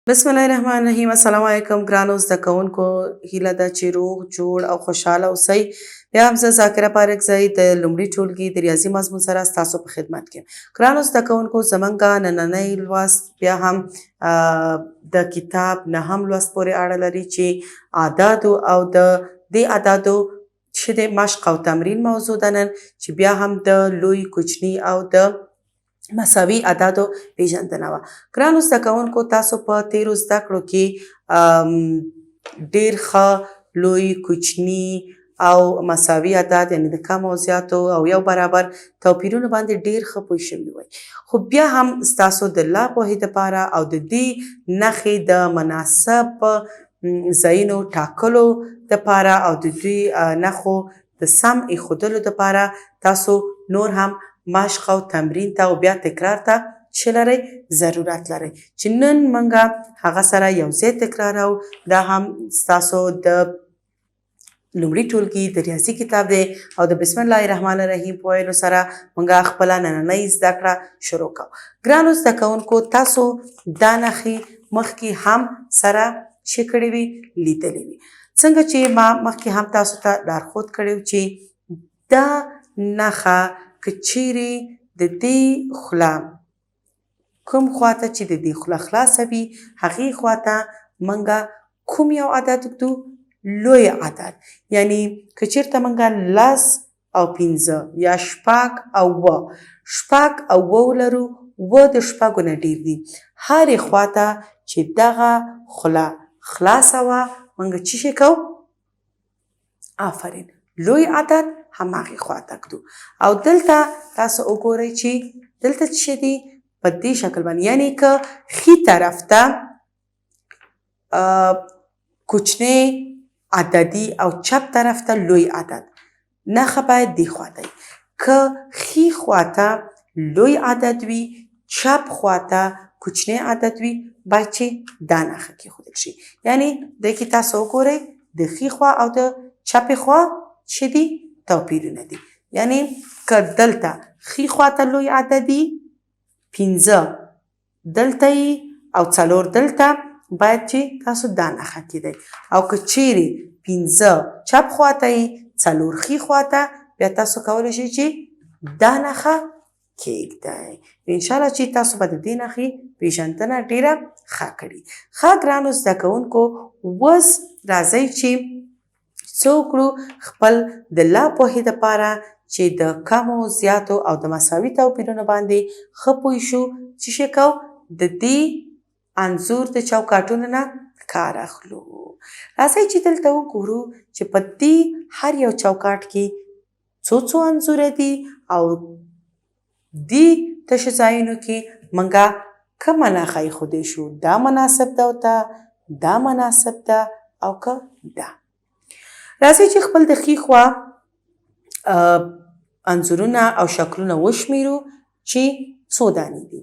بسم الله الرحمن الرحیم. السلام علیکم ګرانو زده کوونکو. هیله ده چې روغ جوړ او خوشحاله اوسئ. بیا هم زه ذاکره پارکزی د لومړي ټولګي د ریاضي مضمون سره ستاسو په خدمت کې یم. ګرانو زده کوونکو، زموږ نننی لوست بیا هم د کتاب 9 لوست پورې اړه لري چې اعدادو او د دې اعدادو چې د مشق او تمرین موضوع ده نن، چې بیا هم د لوی، کوچني او د مساوي اعدادو پیژندنه وه. ګرانو زده کوونکو، تاسو په تیرو زده کړو کې ډیر ښه لوی، کوچني او مساوي اعداد، یعنې د کم او زیاتو او یو برابر توپیرونو باندې ډیر ښه پوه شوي وئ. خو بیا هم ستاسو د لا پوهې دپاره او د دې نښې د مناسب ځایونو ټاکلو دپاره او د دوی نښو د سم ایښودلو دپاره تاسو نور هم مشق او تمرین ته او بیا تکرار ته چې لرئ ضرورت لرئ، چې نن موږ هغه سره یو ځای تکرارو. دا هم ستاسو د لومړي ټولګي د ریاضي کتاب دی او د بسم الله الرحمن الرحیم په ویلو سره موږ خپله نننۍ زده کړه شروع کوو. ګرانو زده کوونکو، تاسو دا نښې مخکې هم سره چې کړې وي، لیدلې وي. څنګه چې ما مخکې هم تاسو ته لارښود کړی و چې دا نښه که چیرې د دې خوله کوم خواته چې د دې خوله خلاصه وي، هغې خواته موږ کوم یو عدد ږدو؟ لوی عدد. یعنی که چیرته موږ 10 او 15 یا 6 او 7 6 او 7 لرو، 7 د 6 نه ډیر دي. هرې خواته چې دغه خوله خلاصه وه، موږ څه شی کوو؟ آفرین، لوی عدد هماغې خواته ږدو. او دلته تاسو وګورئ چې دلته څه شی دي؟ په دې شکل باندې، یعنی که ښي طرف ته کوچنی عددي او چپ طرف ته لوی عدد، نښه باید دې خواته وي. که ښي خواته لوی عدد وي، چپ خواته کوچنی عدد وي، باید چې دا نښه کېښودل شي. یعنی دې کې تاسو وګورئ د ښي خوا او د چپې خوا څه دي؟ توپیرونه دي. یعنی که دلته ښي خواته لوی عدد وي، 15 دلته یي او 4 دلته، باید چې تاسو دا نښه کېدئ. او که چیرې 15 چپ خواته یي، 4 ښي خواته، بیا تاسو کولی شئ چې دا نښه کېږدئ. انشاءالله چې تاسو به د دې نښې پیژندنه ډېره ښه کړي. ښه ګرانو زده کوونکو، اوس راځئ چې څه وکړو؟ خپل د لا پوهې دپاره چې د کمو، زیاتو او د مساوي توپیرونو باندې ښه پوه شو، څه شی کوو؟ د دې انځور د چوکاټونو نه کار اخلو. راځئ چې دلته وګورو چې په دې هر یو چوکاټ کې څو انځوره دي او دې تشو ځایونو کې موږ کومه نښه ایښودی شو. دا مناسب ده ورته، دا مناسب ده او که دا. راځئ چې خپل د ښي خوا انځورونه او شکلونه وشمیرو چې څو دانې دي.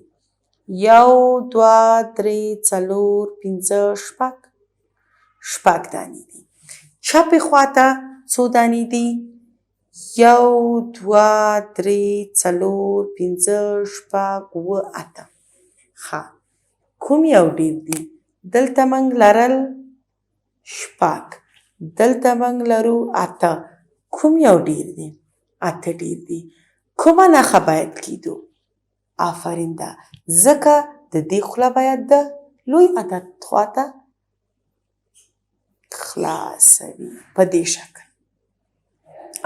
1 2 3 4 5 6 6 دانې دي. چپې خواته څو دانې دي؟ 1 2 3 4 5 6 7 8. ښه، کوم یو ډیر دي؟ دلته موږ لرل 6، دلته موږ لرو 8. کوم یو ډیر دی؟ 8 ډیر دي. کومه نښه باید کیدو؟ آفرین ده، ځکه د دې خوله باید د لوی عدد خواته خلاصه وي په دې شکل.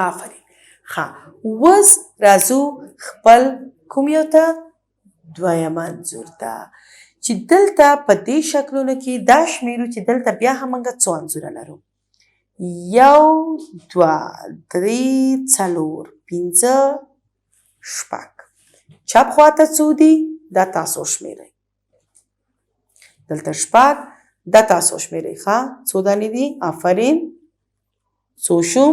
آفرین. ښه، اوس راځو خپل کوم یو ته؟ دویم انځور ته، چې دلته په دې شکلونو کې دا شمیرو چې دلته بیا هم موږ څو انځوره لرو. 1 2 3 4 5 6. چپ خواته څو دي؟ دا تاسو شمیرئ. دلته 6، دا تاسو شمیرئ. ښه، څو دانې دي؟ آفرین. څو شو؟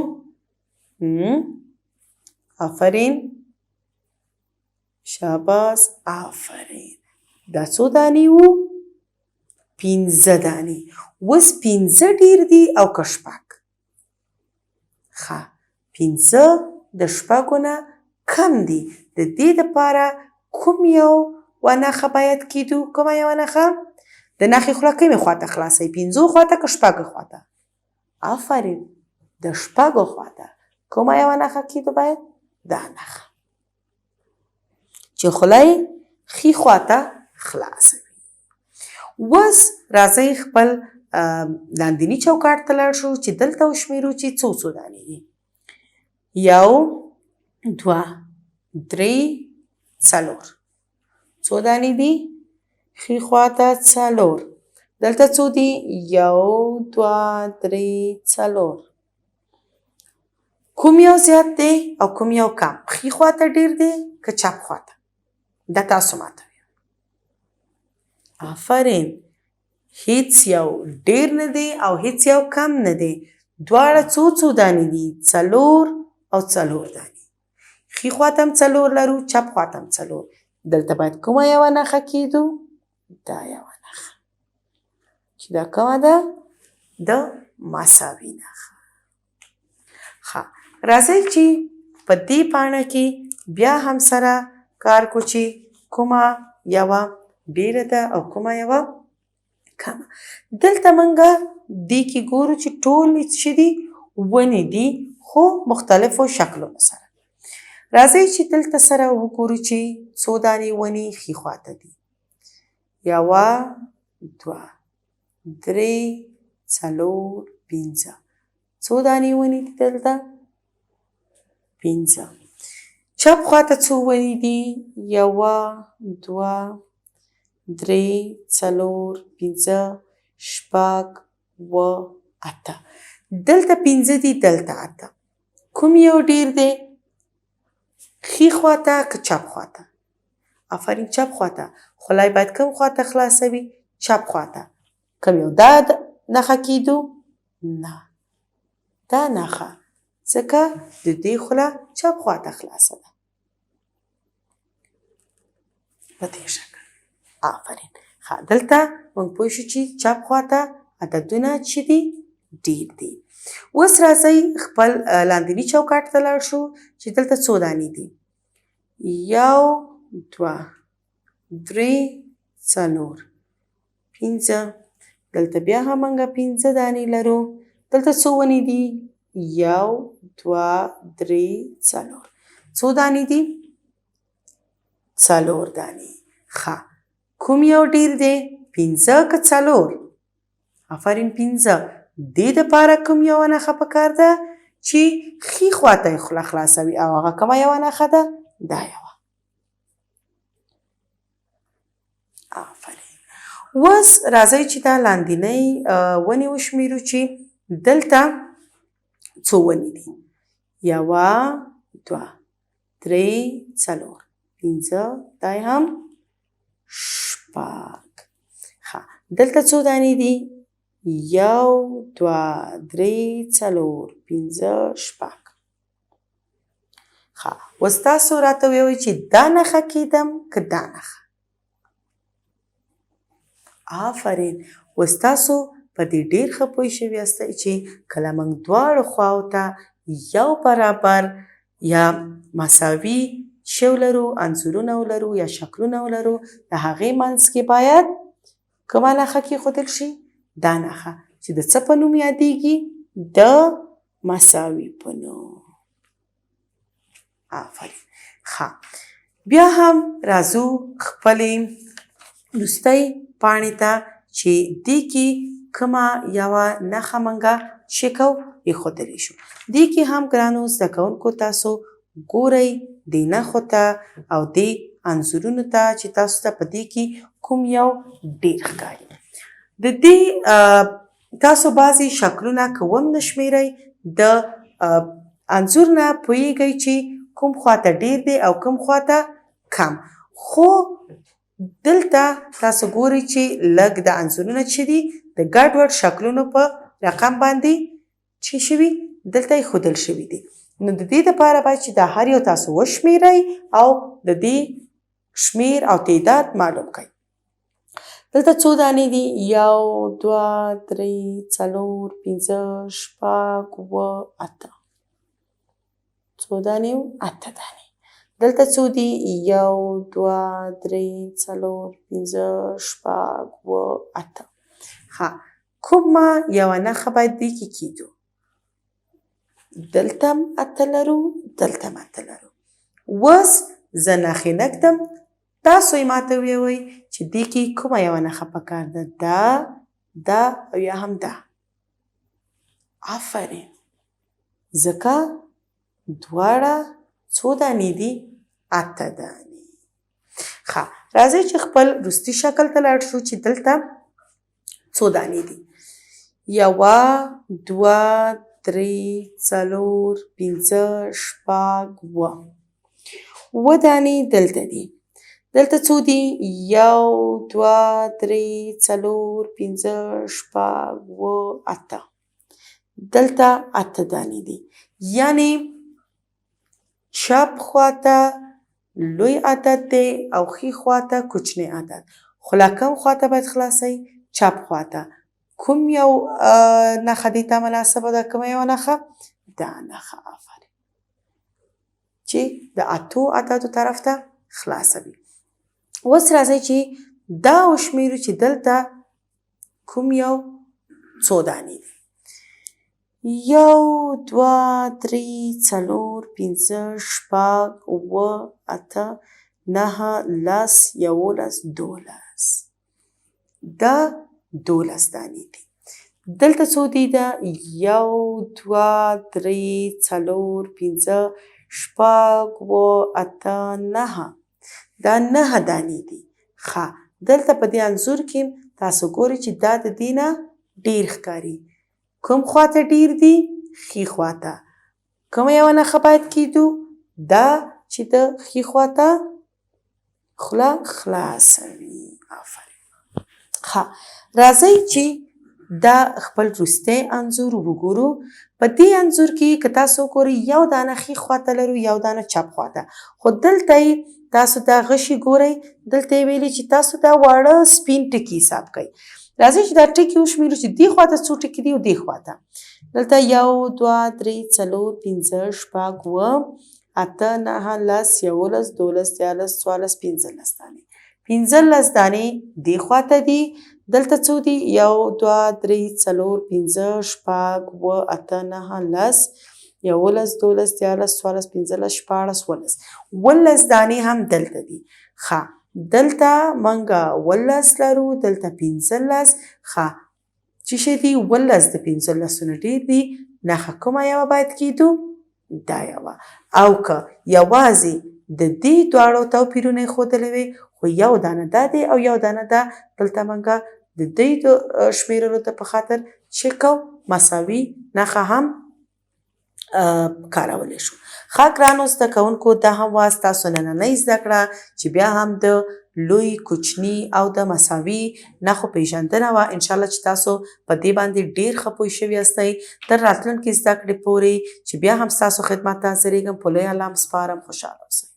آفرین. شاباس، آفرین. دا څو دانې وو؟ 15 دانې. اوس 15 ډیر دي او که 6؟ ښه، 15 د 6 نه کم دي. د دې دپاره کوم یو نښه باید کیدو؟ کومه یوه نښه؟ د نښې خوله کومې خواته خلاصوي؟ 5 خواته که 6 خواته؟ آفرین، د 6 خواته. کومه یوه نښه کیدو باید؟ دا نښه چې خوله یې ښي خواته خلاصوي. اوس راځئ خپل لاندیني چوکاټ ته لاړ شو چې دلته وشمېرو چې څو دانې دي. 1 2 3 4. څو دانې دي؟ ښي خواته 4. دلته څو دي؟ 1 2 3 4. کوم یو زیات دی او کوم یو کم؟ ښي خواته ډیر دی که چپ خواته؟ دا تاسو ماته وایئ. آفرین، هیڅ یو ډیر نه دی او هیڅ یو کم نه دی. دواړه څو دانې دي؟ 4 او 4 دانې. ښي خواته هم 4 لرو، چپ خواته هم 4. دلته باید کومه یوه نښه کیدو؟ دا یوه نښه چې دا کومه ده؟ د مساوي نښه. ښه، راځئ چې په دې پاڼه کې بیا هم سره کار کو چې کومه یوه ډیره ده او کومه یوه کمه. دلته موږ دې کې ګورو چې ټول څه دي؟ ونې دي، خو مختلفو شکلونو سره. راځئ چې دلته سره وګورو چې څو دانې ونې ښي خواته دي. 1 2 3 4 5. څو دانې ونې دي دلته؟ 5. چپ خواته څو ونې دي؟ 1 2 3 4 5 6 7 8. دلته 5 دي، دلته 8. کوم یو ډیر دی؟ ښي خواته که چپ خواته؟ آفرین، چپ خواته. خوله باید کوم خواته خلاصوي؟ چپ خواته. کوم یو دا نښه کیدو؟ نه، دا نښه، ځکه د دې خوله چپ خواته خلاصه ده. په دې شکل. آفرین. ښه، دلته موږ پوه شو چې چپ خواته عددونه چې دي ډیر دي. اوس راځئ خپل لاندیني چوکاټ ته لاړ شو چې دلته څو دانې دي. 1 2 3 4 5. دلته بیا هم موږ 5 دانې لرو. دلته څو ونې دي؟ 1 2 3 4. څو دانې دي؟ 4 دانې. ښه، کوم یو ډیر دی؟ 5 که 4؟ آفرین، 5. دې دپاره کوم یوه نښه پکار ده چې ښي خواته یې خوله خلاصوي او هغه کومه یوه نښه ده؟ دا یوه. آفرین. اوس راځئ چې دا لاندینۍ ونې وشمېرو چې دلته څو ونې دي. 1 2 3 4 5. دا هم 6. ښه، دلته څو دانې دي؟ 1 2 3 4 5 6. ښه، اوس تاسو راته ووایئ چې دا نښه کیدم که دا نښه؟ آفرین. اوس تاسو په دې ډیر ښه پوه شوي یاستئ چې کله موږ دواړو خواو ته یو برابر یا مساوي شی ولرو، انځورونه ولرو یا شکلونه ولرو، د هغې منځ کې باید کومه نښه کیښودل شي؟ دا نښه چې د څه په نوم یادیږي؟ د مساوي په نوم. آفرین. ښه، بیا هم راځو خپلې وروستۍ پاڼې ته چې دې کې کومه یوه نښه موږ څه کوو؟ ایښودلی شو. دې کې هم ګرانو زده کوونکو تاسو ګورئ دې نښو ته او دې انځورونو ته چې تاسو ته په دې کې کوم یو ډیر ښکاري. د دې تاسو بعضې شکلونه که ونه شمېرئ د انځور نه پوهیږئ چې کوم خواته ډیر دی او کوم خواته کم. خو دلته تاسو ګورئ چې لږ د انځورونه چې دي د ګډوډ شکلونو په رقم باندې چې شوي دلته ایښودل شوي دي. نو د دې دپاره باید چې دا هر یو تاسو وشمېرئ او د دې شمېر او تعداد معلوم کړئ. دلته څو دانې دي؟ 1 2 3 4 5 6 7 8. څو دانې وو؟ 8 دانې. دلته څو دي؟ 1 2 3 4 5 6 7 8. ها کومه یوه نښه باید دې کې کیږدو؟ دلته هم 8 لرو، دلته هم 8 لرو. اوس زه نښې نه ږدم، تاسو یې ماته ووایئ چې دې کې کومه یوه نښه پکار ده؟ دا او یا هم دا. آفرین. ځکه دواړه څو دانې دي؟ 8 دانې. ښه راځئ چې خپل وروستي شکل ته لاړ شو چې دلته څو دانې دي؟ 1 2 3 4 5 6 7 اووه دانې دلته دي. دلته څو دي؟ 1 2 3 4 5 6 7 8. دلته 8 دانې دي. یعنې چپ خواته لوی عدد دی او ښي خواته کوچنی عدد. خو له کوم خواته باید خلاصئ؟ چپ خواته. کوم یو نښه دې ته مناسبه ده؟ کومه یوه نښه؟ دا نښه. آفرین. چې د 8 عددو طرف ته خلاصوي. اوس راځئ چې دا وشمېرو چې دلته کوم یو څو دانې دي. 1 2 3 4 5 6 7 8 9 10 11 12. دا 12 دانې دي. دلته څو دي؟ دا 1 2 3 4 5 6 7 8 9. دا 9 دانې دي. ښه دلته په دې انځور کې تاسو ګورئ چې دا د دې نه ډېر ښکاري. کوم خواته ډېر دي؟ ښي خواته. کومه یوه نښه باید کیږدو؟ دا چې د ښي خواته خوله خلاصه وي. آفرین. ښه راځئ چې دا خپل وروستی انځور وګورو. په دې انځور کې که تاسو وګورئ یو دانه ښي خواته لرو، یو دانه چپ خواته. خو دلته یې تاسو دا غشي ګورئ، دلته یې ویلي چې تاسو دا واړه سپین ټکي حساب کړئ. راځئ چې دا ټکي وشمېرو چې دې خواته څو ټکي دي او دې خواته. دلته 1 2 3 4 5 6 7 8 9 10 11 12 13 14 15 دانې. 15 دانې دې خواته دي. دلته څو دي؟ 1 2 3 4 5 6 7 8 9 10 11 12 13 14 15 16 17. 17 دانې هم دلته دي. ښه دلته منګه 17 لرو، دلته 15. ښه چې شی دي 17 د 15 نه ډېر دي. نښه کومه یوه باید کیږدو؟ دا یوه. او که یوازې د دې دواړو توپیرونه یې ښودلی وی، خو یو دانه دا دی او یو دانه دا، دلته منګه د دې شمېرلو ته په خاطر چې کوم مساوي نښه هم کارولی شو. ښه ګرانو زده کوونکو دا هم وه ستاسو نننۍ زده کړه چې بیا هم د لوی، کوچني او د مساوي نښو پېژندنه وه. انشاءالله چې تاسو په دې باندې ډېر ښه پوه شوي یاستئ. تر راتلونکي زده کړې پورې چې بیا هم ستاسو خدمت ته حاضرېږم په لوی الله م سپارم. خوشحاله اوسئ.